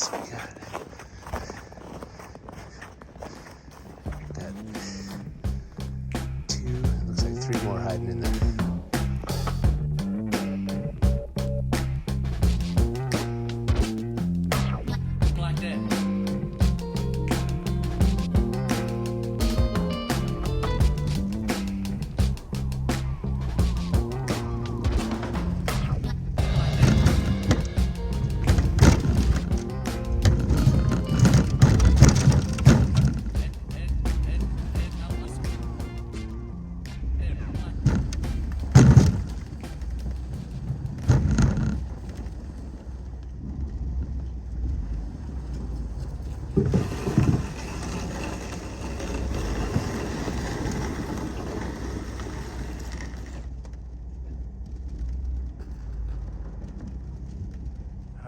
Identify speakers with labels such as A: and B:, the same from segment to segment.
A: else we got? Got 2, looks like 3 more hiding in there.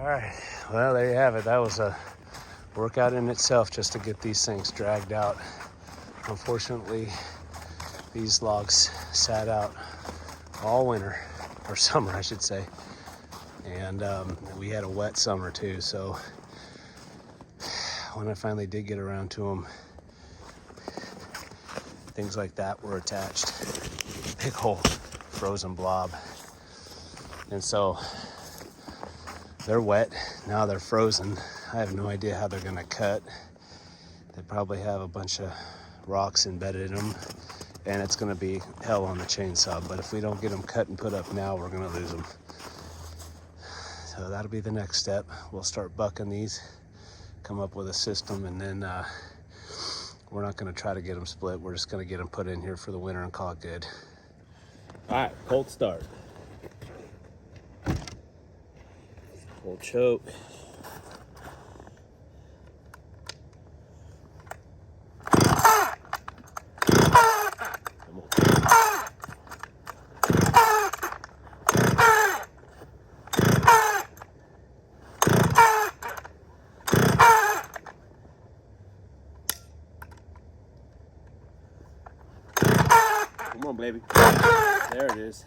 A: All right, well, there you have it. That was a workout in itself just to get these things dragged out. Unfortunately, these logs sat out all winter, or summer, I should say. And we had a wet summer too, so when I finally did get around to them, things like that were attached. Big old frozen blob. And so they're wet, now they're frozen. I have no idea how they're gonna cut. They probably have a bunch of rocks embedded in them, and it's gonna be hell on the chainsaw. But if we don't get them cut and put up now, we're gonna lose them. So that'll be the next step. We'll start bucking these, come up with a system, and then we're not gonna try to get them split. We're just gonna get them put in here for the winter and call it good. All right, cold start. Cold choke. Come on, baby. There it is.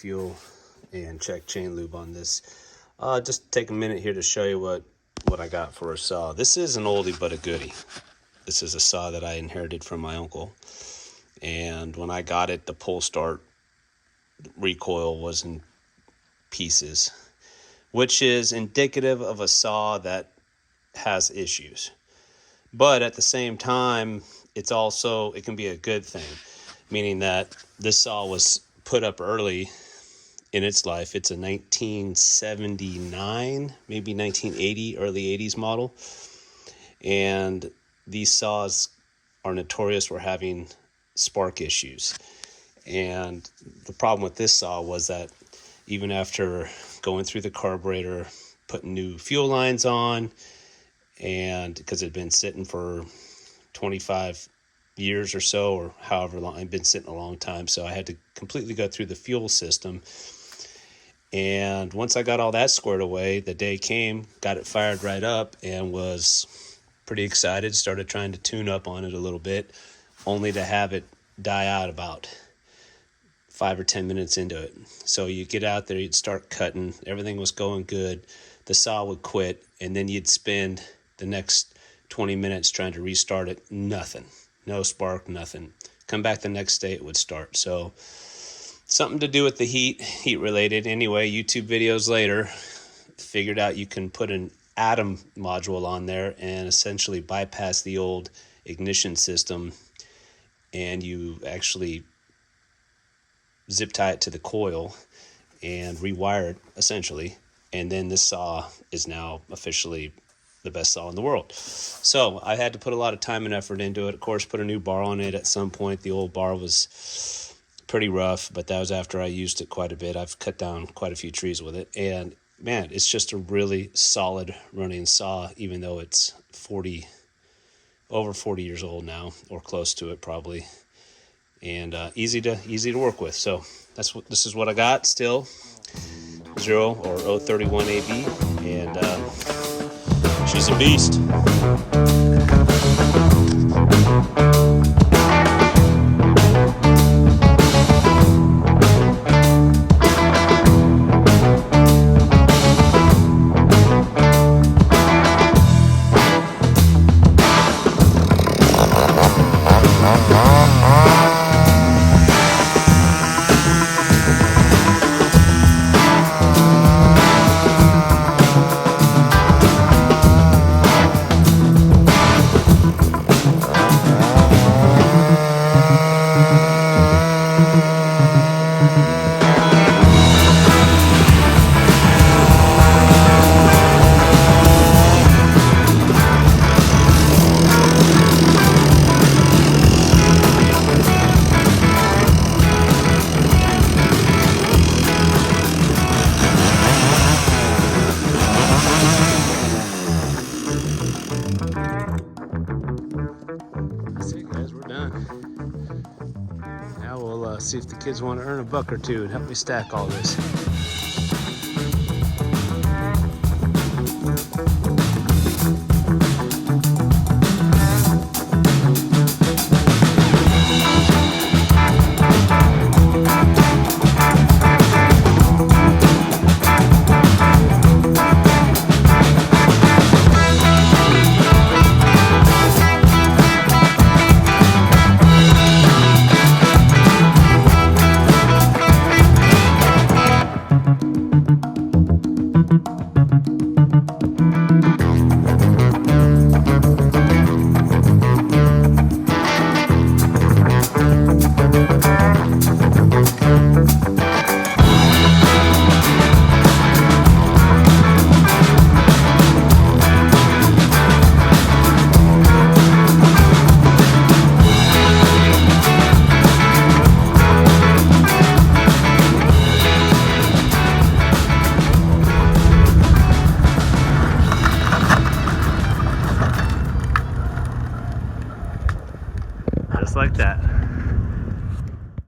A: Fuel and check chain lube on this. Just take a minute here to show you what I got for a saw. This is an oldie but a goodie. This is a saw that I inherited from my uncle, and when I got it, the pull start recoil was in pieces, which is indicative of a saw that has issues. But at the same time, it can be a good thing, meaning that this saw was put up early in its life. It's a 1979, maybe 1980, early 80s model. And these saws are notorious for having spark issues. And the problem with this saw was that even after going through the carburetor, putting new fuel lines on, and because it had been sitting for 25 years or so, or however long. I've been sitting a long time, so I had to completely go through the fuel system. And once I got all that squared away, the day came, got it fired right up, and was pretty excited. Started trying to tune up on it a little bit, only to have it die out about 5 or 10 minutes into it. So you get out there, you'd start cutting, everything was going good, the saw would quit, and then you'd spend the next 20 minutes trying to restart it. Nothing. No spark, nothing. Come back the next day, it would start. So something to do with the heat related. Anyway, YouTube videos later, figured out you can put an atom module on there and essentially bypass the old ignition system, and you actually zip tie it to the coil and rewire it essentially. And then this saw is now officially the best saw in the world. So I had to put a lot of time and effort into it. Of course, put a new bar on it at some point. The old bar was pretty rough, but that was after I used it quite a bit. I've cut down quite a few trees with it. And man, it's just a really solid running saw, even though it's over 40 years old now, or close to it probably. And easy to work with. So this is what I got. Stihl 0 or 031 AB, and she's a beast. That's it, guys, we're done. Now we'll see if the kids want to earn a buck or two and help me stack all this.